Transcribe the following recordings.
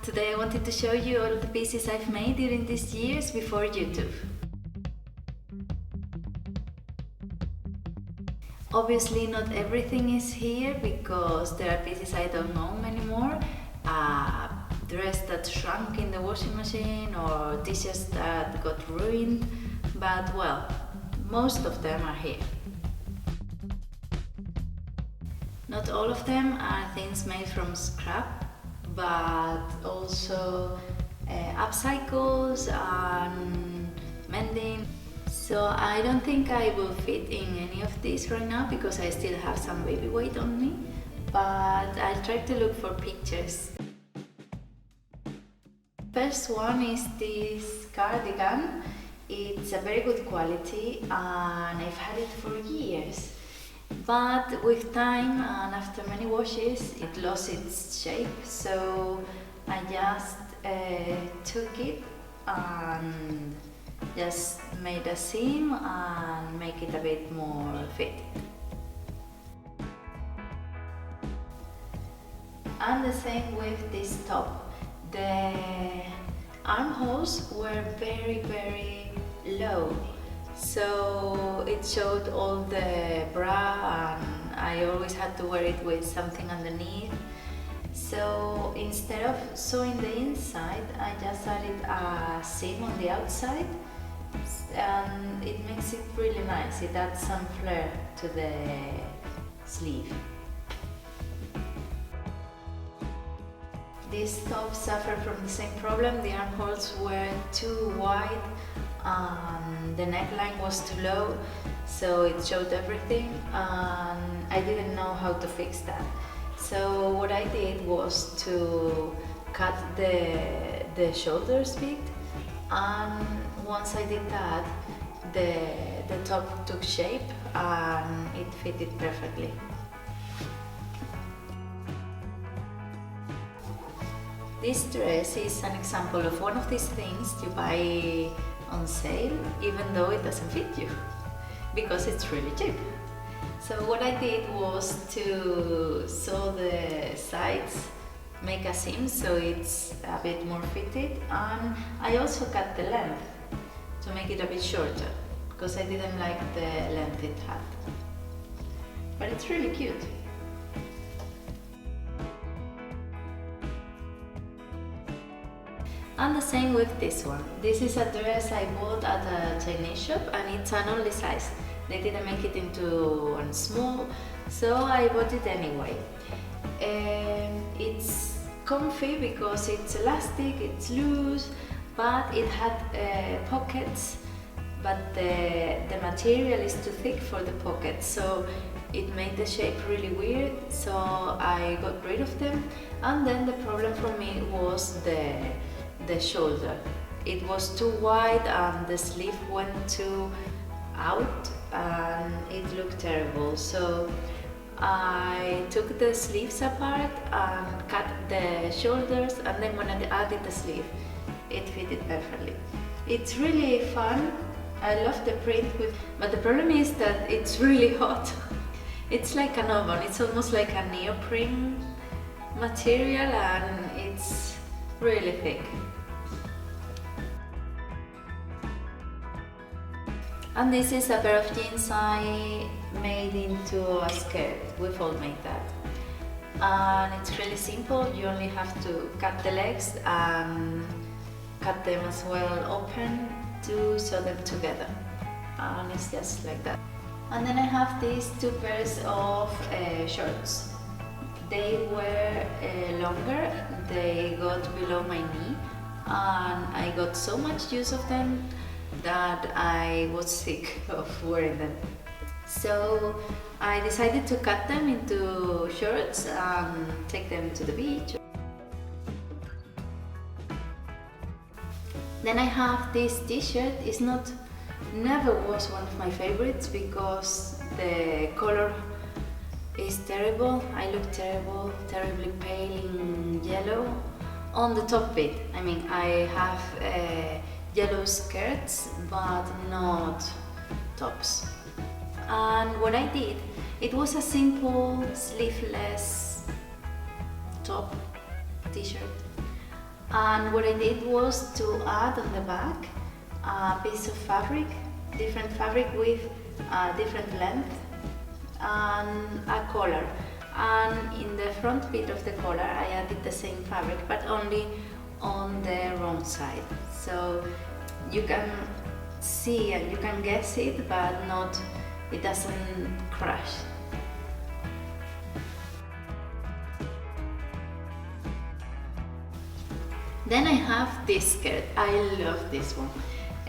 Today I wanted to show you all of the pieces I've made during these years before YouTube. Obviously not everything is here because there are pieces I don't own anymore. A dress that shrunk in the washing machine or t-shirts that got ruined, but well, most of them are here. Not all of them are things made from scrap, but also upcycles and mending. So I don't think I will fit in any of these right now because I still have some baby weight on me, but I'll try to look for pictures. First one is this cardigan. It's a very good quality and I've had it for years. But with time and after many washes, it lost its shape, so I just took it and just made a seam and make it a bit more fitted. And the same with this top. The armholes were very low, so it showed all the bra and I always had to wear it with something underneath. So instead of sewing the inside, I just added a seam on the outside and it makes it really nice. It adds some flair to the sleeve. This top suffered from the same problem. The armholes were too wide and the neckline was too low, so it showed everything and I didn't know how to fix that. So what I did was to cut the shoulders bit, and once I did that, the top took shape and it fitted perfectly. This dress is an example of one of these things you buy on sale, even though it doesn't fit you, because it's really cheap. So what I did was to sew the sides, make a seam so it's a bit more fitted, and I also cut the length to make it a bit shorter, because I didn't like the length it had. But it's really cute. And the same with this one. This is a dress I bought at a Chinese shop and it's an only size. They didn't make it into a small, so I bought it anyway. It's comfy because it's elastic, it's loose, but it had pockets, but the material is too thick for the pockets, so it made the shape really weird, so I got rid of them. And then the problem for me was the shoulder. It was too wide and the sleeve went too out and it looked terrible. So I took the sleeves apart and cut the shoulders, and then when I added the sleeve, it fitted perfectly. It's really fun. I love the print, but the problem is that it's really hot. It's like an oven. It's almost like a neoprene material and it's really thick. And this is a pair of jeans I made into a skirt. We've all made that. And it's really simple. You only have to cut the legs and cut them as well open to sew them together. And it's just like that. And then I have these two pairs of shorts. They were longer, they got below my knee, and I got so much use of them that I was sick of wearing them. So I decided to cut them into shorts and take them to the beach. Then I have this t-shirt. It's never was one of my favorites because the color is terrible. I look terrible, terribly pale in yellow on the top bit. I mean, I have yellow skirts but not tops. And what I did, it was a simple sleeveless top t-shirt And what I did was to add on the back a piece of fabric, different fabric with a different length, and a collar. And in the front bit of the collar I added the same fabric, but only on the wrong side. So you can see and you can guess it, but not, it doesn't crash. Then I have this skirt. I love this one.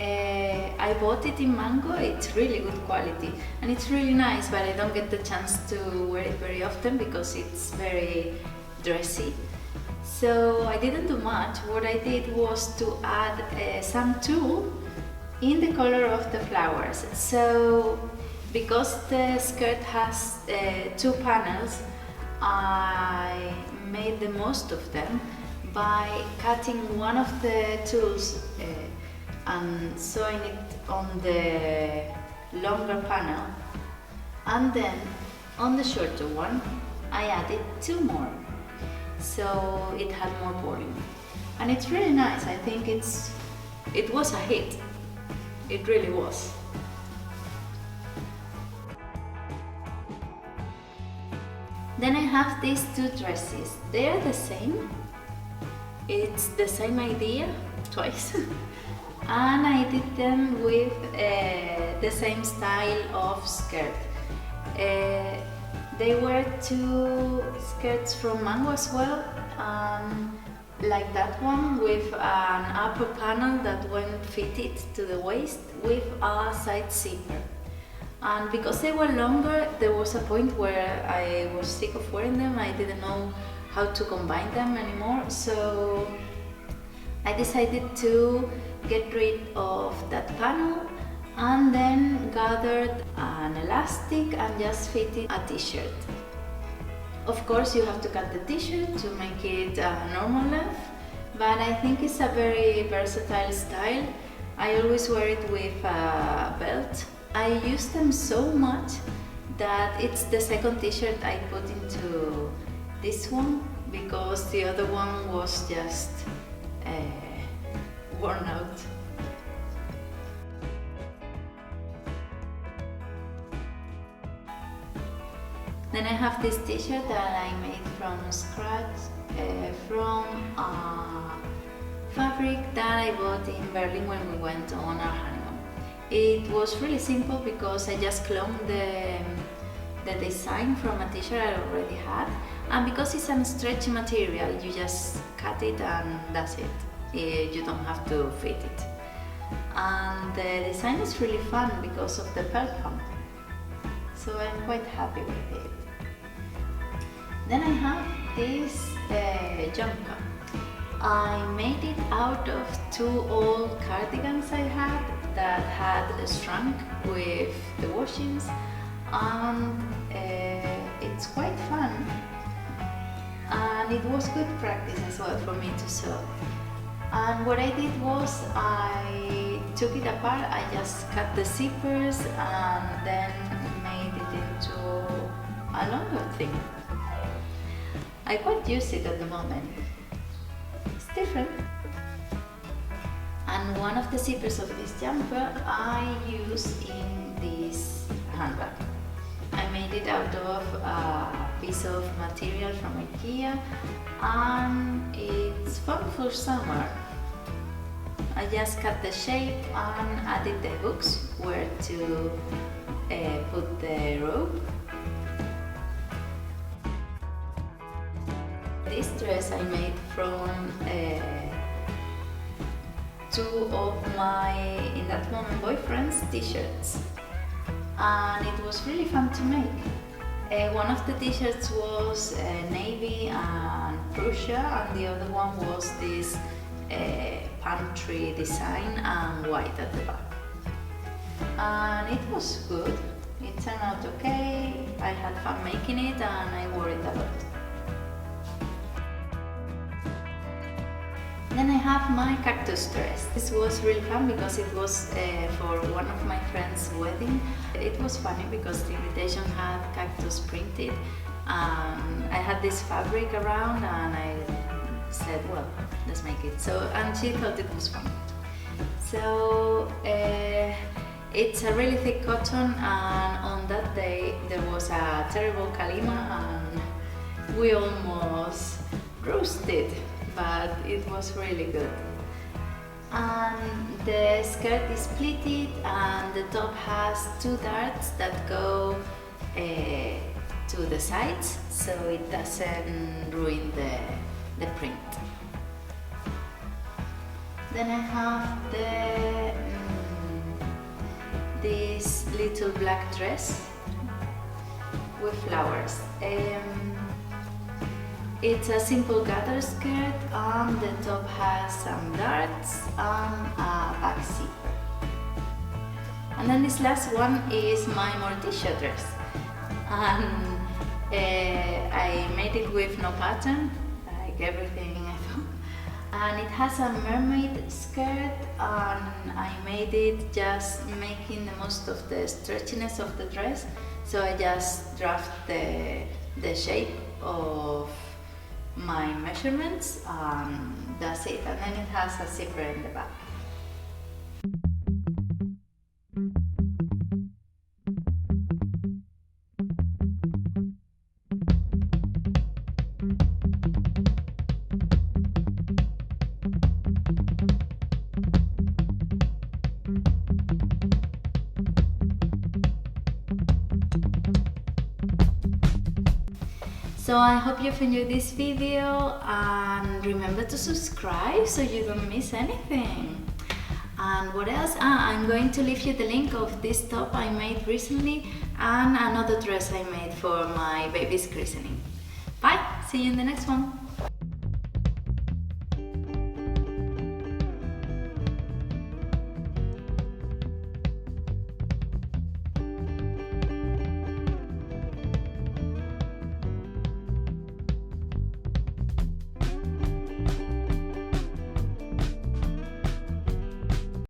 I bought it in mango. It's really good quality and it's really nice, but I don't get the chance to wear it very often because it's very dressy. So I didn't do much. What I did was to add some tulle in the color of the flowers. So because the skirt has 2 panels, I made the most of them by cutting one of the tools and sewing it on the longer panel, and then on the shorter one I added 2 more, so it had more volume, and it's really nice. I think it was a hit. It really was. Then I have these 2 dresses. They are the same. It's the same idea twice. And I did them with the same style of skirt. They were 2 skirts from mango as well, like that one, with an upper panel that went fitted to the waist with a side zipper. And because they were longer, there was a point where I was sick of wearing them. I didn't know how to combine them anymore, so I decided to get rid of that panel and then gathered an elastic and just fitted a t-shirt. Of course you have to cut the t-shirt to make it a normal length, but I think it's a very versatile style. I always wear it with a belt. I use them so much that it's the second t-shirt I put into this one, because the other one was just worn out. Then I have this t-shirt that I made from scratch from a fabric that I bought in Berlin when we went on our honeymoon. It was really simple because I just cloned the design from a t-shirt I already had, and because it's a stretchy material, you just cut it and that's it. You don't have to fit it. And the design is really fun because of the pearl pump, so I'm quite happy with it. Then I have this jumper. I made it out of 2 old cardigans I had that had shrunk with the washings, and it's quite fun, and it was good practice as well for me to sew. And what I did was I took it apart. I just cut the zippers and then made it into a longer thing. I quite use it at the moment. It's different. And one of the zippers of this jumper I use in this handbag. I made it out of a piece of material from IKEA, and it's fun for summer. I just cut the shape and added the hooks where to put the rope. This dress I made from 2 of my, in that moment, boyfriend's t-shirts, and it was really fun to make. One of the t-shirts was navy and fuchsia, and the other one was this pantry design and white at the back. And it was good. It turned out okay. I had fun making it and I wore it a lot. Then I have my cactus dress. This was really fun because it was for one of my friend's wedding. It was funny because the invitation had cactus printed. I had this fabric around and I said, well, let's make it. So, and she thought it was fun. So it's a really thick cotton, and on that day there was a terrible kalima and we almost roasted, but it was really good. And the skirt is pleated and the top has 2 darts that go to the sides, so it doesn't ruin the print. Then I have this little black dress with flowers. It's a simple gather skirt and the top has some darts and a back zipper. And then this last one is my Morticia dress. And I made it with no pattern, like everything I thought. And it has a mermaid skirt, and I made it just making the most of the stretchiness of the dress. So I just draft the shape of my measurements, and that's it. And then it has a zipper in the back. So I hope you've enjoyed this video, and remember to subscribe so you don't miss anything. And what else? I'm going to leave you the link of this top I made recently and another dress I made for my baby's christening. Bye! See you in the next one!